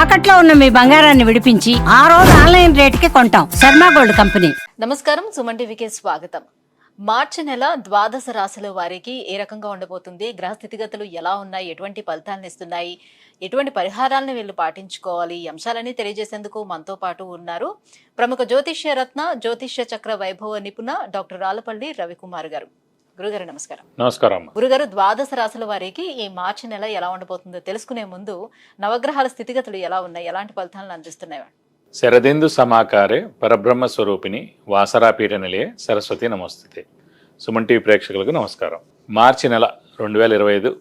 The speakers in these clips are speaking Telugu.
తాకట్లో ఉన్న మీ బంగారాన్ని విడిపించి ఆ రోజు ఆన్లైన్ రేటుకి కొంటాం. Sharma gold company. నమస్కారం, సుమన్ టీవీకి స్వాగతం. మార్చి నెల ద్వాదశ రాశుల వారికి ఏ రకంగా ఉండబోతుంది, గ్రహ స్థితిగతులు ఎలా ఉన్నాయి, ఎటువంటి ఫలితాలను ఇస్తున్నాయి, ఎటువంటి పరిహారాలను వీళ్ళు పాటించుకోవాలి, ఈ అంశాలన్నీ తెలియజేసేందుకు మనతో పాటు ఉన్నారు ప్రముఖ జ్యోతిష్య రత్న, జ్యోతిష్య చక్ర వైభవ నిపుణ డాక్టర్ రాళ్లపల్లి రవికుమార్ గారు. గురుగారు నమస్కారం. నమస్కారం. గురుగారు, ద్వాదశ రాశుల వారికి ఈ మార్చి నెల ఎలా ఉండబోతుందో తెలుసుకునే ముందు నవగ్రహాల స్థితిగతులు ఎలా ఉన్నాయి, ఎలాంటి ఫలితాలను అందిస్తున్నాయి? శరదిందు సమాకారే పరబ్రహ్మ స్వరూపిణి వాసరాపీఠ నిలయే సరస్వతి నమస్తే. సుమన్ టీవీ ప్రేక్షకులకు నమస్కారం. మార్చి నెల 2025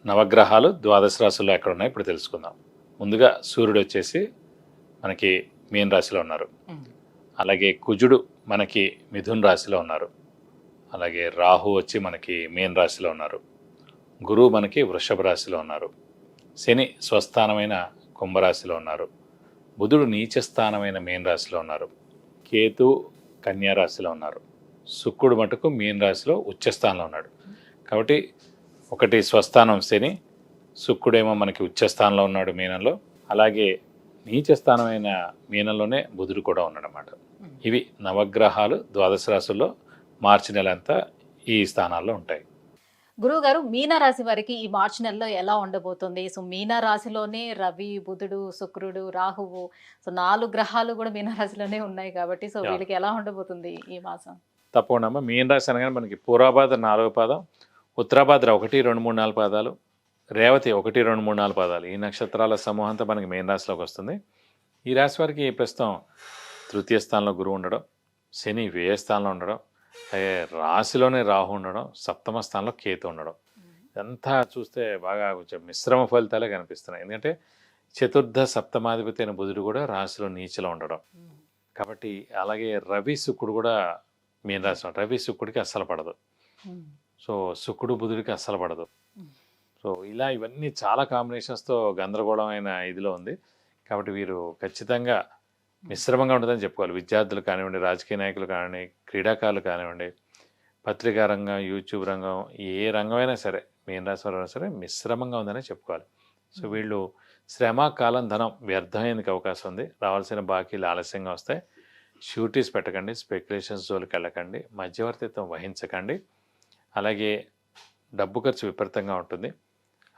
నవగ్రహాలు ద్వాదశ రాశుల్లో ఎక్కడ ఉన్నాయి ఇప్పుడు తెలుసుకుందాం. ముందుగా సూర్యుడు వచ్చేసి మనకి మీన రాశిలో ఉన్నారు. అలాగే కుజుడు మనకి మిథున్ రాశిలో ఉన్నారు. అలాగే రాహు వచ్చి మనకి మీన రాశిలో ఉన్నారు. గురువు మనకి వృషభ రాశిలో ఉన్నారు. శని స్వస్థానమైన కుంభరాశిలో ఉన్నారు. బుధుడు నీచస్థానమైన మీన రాశిలో ఉన్నారు. కేతు కన్యా రాశిలో ఉన్నారు. శుక్రుడు మటుకు మీన రాశిలో ఉచ్చస్థానంలో ఉన్నాడు. కాబట్టి ఒకటి స్వస్థానం శని, శుక్రుడేమో మనకి ఉచ్చస్థానంలో ఉన్నాడు మీనంలో. అలాగే నీచస్థానమైన మీనంలోనే బుధుడు కూడా ఉన్నాడన్నమాట. ఇవి నవగ్రహాలు ద్వాదశ రాశుల్లో మార్చి నెల అంతా ఈ స్థానాల్లో ఉంటాయి. గురువు గారు, మీనరాశి వారికి ఈ మార్చి నెలలో ఎలా ఉండబోతుంది? సో మీనరాశిలోనే రవి, బుధుడు, శుక్రుడు, రాహువు, సో 4 గ్రహాలు కూడా మీనరాశిలోనే ఉన్నాయి కాబట్టి సో వీళ్ళకి ఎలా ఉండబోతుంది ఈ మాసం? తప్పకుండా మీన రాశి అనగానే మనకి పూర్వాభాద్ర 4వ పాదం, ఉత్తరాభాద్ర 1, 2, 3, 4 పాదాలు, రేవతి 1, 2, 3, 4 పాదాలు, ఈ నక్షత్రాల సమూహంతో మనకి మీన రాశిలోకి వస్తుంది. ఈ రాశి వారికి ప్రస్తుతం తృతీయ స్థానంలో గురువు ఉండడం, శని వ్యయ స్థానంలో ఉండడం, రాశిలోనే రాహు ఉండడం, సప్తమ స్థానంలో కేతు ఉండడం, ఇదంతా చూస్తే బాగా కొంచెం మిశ్రమ ఫలితాలే కనిపిస్తున్నాయి. ఎందుకంటే చతుర్థ సప్తమాధిపతి అయిన బుధుడు కూడా రాశిలో నీచలో ఉండడం కాబట్టి, అలాగే రవి శుక్రుడు కూడా మీన రాశి, రవి శుక్రుడికి అస్సలు పడదు. సో శుక్రుడు బుధుడికి అస్సలు పడదు. సో ఇలా ఇవన్నీ చాలా కాంబినేషన్స్తో గందరగోళమైన ఇదిలో ఉంది. కాబట్టి వీరు ఖచ్చితంగా మిశ్రమంగా ఉంటుందని చెప్పుకోవాలి. విద్యార్థులు కానివ్వండి, రాజకీయ నాయకులు కానివ్వండి, క్రీడాకారులు కానివ్వండి, పత్రికా రంగం, యూట్యూబ్ రంగం, ఏ రంగమైనా సరే మీన రాశి వారైనా సరే మిశ్రమంగా ఉందని చెప్పుకోవాలి. సో వీళ్ళు శ్రమ, కాలం, ధనం వ్యర్థమయ్యేందుకు అవకాశం ఉంది. రావాల్సిన బాకీలు ఆలస్యంగా వస్తాయి. షూరిటీస్ పెట్టకండి, స్పెక్యులేషన్స్ జోలికి వెళ్ళకండి, మధ్యవర్తిత్వం వహించకండి. అలాగే డబ్బు ఖర్చు విపరీతంగా ఉంటుంది.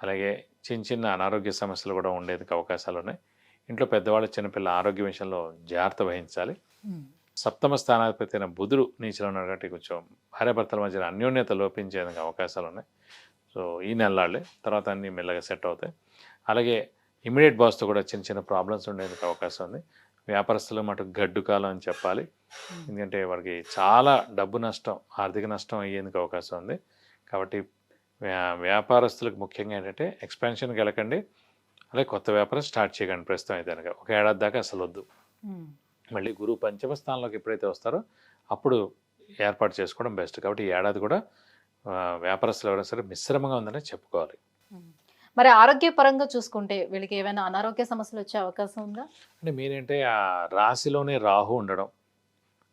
అలాగే చిన్న చిన్న అనారోగ్య సమస్యలు కూడా ఉండేందుకు అవకాశాలు ఉన్నాయి. ఇంట్లో పెద్దవాళ్ళ చిన్నపిల్లల ఆరోగ్య విషయంలో జాగ్రత్త వహించాలి. సప్తమ స్థానాధిపతి అయిన బుధుడు నీచలో ఉన్నాడు కాబట్టి కొంచెం భార్యాభర్తల మధ్య అన్యోన్యత లోపించేందుకు అవకాశాలు ఉన్నాయి. సో ఈ నెలలాళ్ళే, తర్వాత అన్నీ మెల్లగా సెట్ అవుతాయి. అలాగే ఇమీడియట్ బాస్తో కూడా చిన్న చిన్న ప్రాబ్లమ్స్ ఉండేందుకు అవకాశం ఉంది. వ్యాపారస్తులు మటుకు గడ్డు కాలం అని చెప్పాలి. ఎందుకంటే వారికి చాలా డబ్బు నష్టం, ఆర్థిక నష్టం అయ్యేందుకు అవకాశం ఉంది. కాబట్టి వ్యాపారస్తులకు ముఖ్యంగా ఏంటంటే ఎక్స్పాన్షన్కి వెళ్ళకండి. అలాగే కొత్త వ్యాపారం స్టార్ట్ చేయకండి. ప్రస్తుతం అయితే కనుక 1 ఏడాది దాకా అసలు వద్దు. మళ్ళీ గురువు పంచమ స్థానంలోకి ఎప్పుడైతే వస్తారో అప్పుడు ఏర్పాటు చేసుకోవడం బెస్ట్. కాబట్టి ఈ ఏడాది కూడా వ్యాపారస్తులు ఎవరైనా సరే మిశ్రమంగా ఉందని చెప్పుకోవాలి. మరి ఆరోగ్యపరంగా చూసుకుంటే వీళ్ళకి ఏమైనా అనారోగ్య సమస్యలు వచ్చే అవకాశం ఉందా? అంటే మీరేంటే ఆ రాశిలోనే రాహు ఉండడం,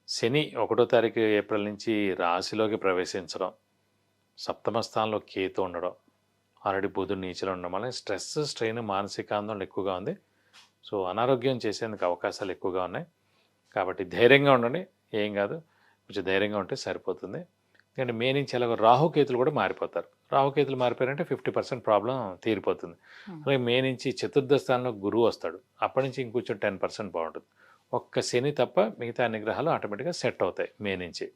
శని 1వ తారీఖు ఏప్రిల్ నుంచి రాశిలోకి ప్రవేశించడం, సప్తమ స్థానంలో కేతు ఉండడం, ఆల్రెడీ బుధుడు నీచలో ఉండడం వల్ల స్ట్రెస్, స్ట్రెయిన్, మానసిక ఆందోళన ఎక్కువగా ఉంది. సో అనారోగ్యం చేసేందుకు అవకాశాలు ఎక్కువగా ఉన్నాయి. కాబట్టి ధైర్యంగా ఉండండి, ఏం కాదు, కొంచెం ధైర్యంగా ఉంటే సరిపోతుంది. ఎందుకంటే మే నుంచి ఎలాగో రాహుకేతులు కూడా మారిపోతారు. రాహుకేతులు మారిపోయారంటే 50% ప్రాబ్లం తీరిపోతుంది. అలాగే మే నుంచి చతుర్థ స్థానంలో గురువు వస్తాడు. అప్పటి నుంచి ఇంకొంచెం 10% బాగుంటుంది. ఒక్క శని తప్ప మిగతా అన్ని గ్రహాలు ఆటోమేటిక్గా సెట్ అవుతాయి మే నుంచి.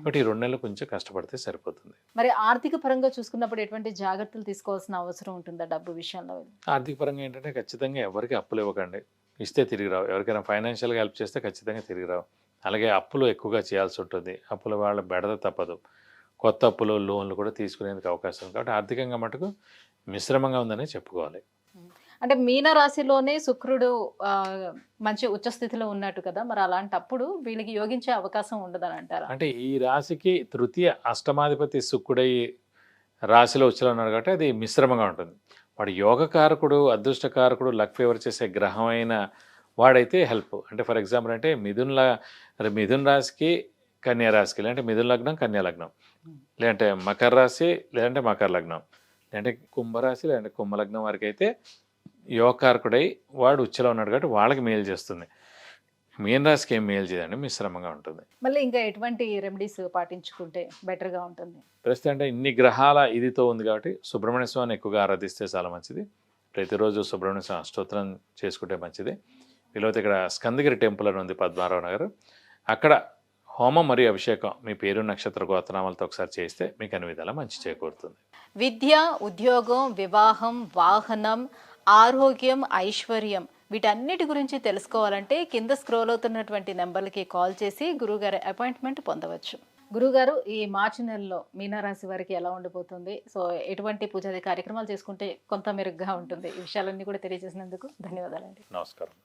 బట్ ఈ 2 నెలలు కొంచెం కష్టపడితే సరిపోతుంది. మరి ఆర్థిక పరంగా చూసుకున్నప్పుడు ఎటువంటి జాగ్రత్తలు తీసుకోవాల్సిన అవసరం ఉంటుందా డబ్బు విషయంలో? ఆర్థిక పరంగా ఏంటంటే ఖచ్చితంగా ఎవరికి అప్పులు ఇవ్వకండి. ఇస్తే తిరిగి రావు. ఎవరికైనా ఫైనాన్షియల్గా హెల్ప్ చేస్తే ఖచ్చితంగా తిరిగి రావు. అలాగే అప్పులు ఎక్కువగా చేయాల్సి ఉంటుంది. అప్పుల వాళ్ళ బెడద తప్పదు. కొత్త అప్పులు, లోన్లు కూడా తీసుకునేందుకు అవకాశం ఉంది. కాబట్టి ఆర్థికంగా మటుకు మిశ్రమంగా ఉందని చెప్పుకోవాలి. అంటే మీన రాశిలోనే శుక్రుడు మంచి ఉచ్చ స్థితిలో ఉన్నట్టు కదా, మరి అలాంటప్పుడు వీళ్ళకి యోగించే అవకాశం ఉండదని అంటారా? అంటే ఈ రాశికి తృతీయ అష్టమాధిపతి శుక్రుడై రాశిలో ఉచ్చలో ఉన్నాడు కాబట్టి అది మిశ్రమంగా ఉంటుంది. వాడు యోగకారకుడు, అదృష్టకారకుడు, లక్ ఫేవర్ చేసే గ్రహం అయిన వాడైతే హెల్ప్. అంటే ఫర్ ఎగ్జాంపుల్ అంటే మిథున్ రాశికి కన్యా రాశికి, లేదంటే మిథున లగ్నం కన్యా లగ్నం, లేదంటే మకర రాశి లేదంటే మకర లగ్నం, లేదంటే కుంభరాశి లేదంటే కుంభలగ్నం వారికి అయితే యోగకారకుడై వాడు ఉచ్చలో ఉన్నాడు కాబట్టి వాళ్ళకి మేలు చేస్తుంది. మీనరాశికి ఏం మేలు చేయదండి, మిశ్రమంగా ఉంటుంది. మళ్ళీ ఇంకా ఎటువంటి రెమెడీస్ పాటించుకుంటే బెటర్గా ఉంటుంది? ప్రస్తుతం అంటే ఇన్ని గ్రహాల ఇదితో ఉంది కాబట్టి సుబ్రహ్మణ్య స్వామిని ఎక్కువగా ఆరాధిస్తే చాలా మంచిది. ప్రతిరోజు సుబ్రహ్మణ్య స్వామి అష్టోత్తరం చేసుకుంటే మంచిది. వీలైతే ఇక్కడ స్కందగిరి టెంపుల్ అని ఉంది పద్మారావు నగర్, అక్కడ హోమం మరియు అభిషేకం మీ పేరు నక్షత్ర గోత్రనామాలతో ఒకసారి చేస్తే మీకు అన్ని విధాలా మంచి చేకూరుతుంది. విద్య, ఉద్యోగం, వివాహం, వాహనం, ఆరోగ్యం, ఐశ్వర్యం వీటన్నిటి గురించి తెలుసుకోవాలంటే కింద స్క్రోల్ అవుతున్నటువంటి నెంబర్లకి కాల్ చేసి గురువుగారి అపాయింట్మెంట్ పొందవచ్చు. గురుగారు, ఈ మార్చి నెలలో మీనరాశి వారికి ఎలా ఉండబోతుంది, సో ఎటువంటి పూజాది కార్యక్రమాలు చేసుకుంటే కొంత మెరుగ్గా ఉంటుంది, ఈ విషయాలన్నీ కూడా తెలియజేసినందుకు ధన్యవాదాలండి. నమస్కారం.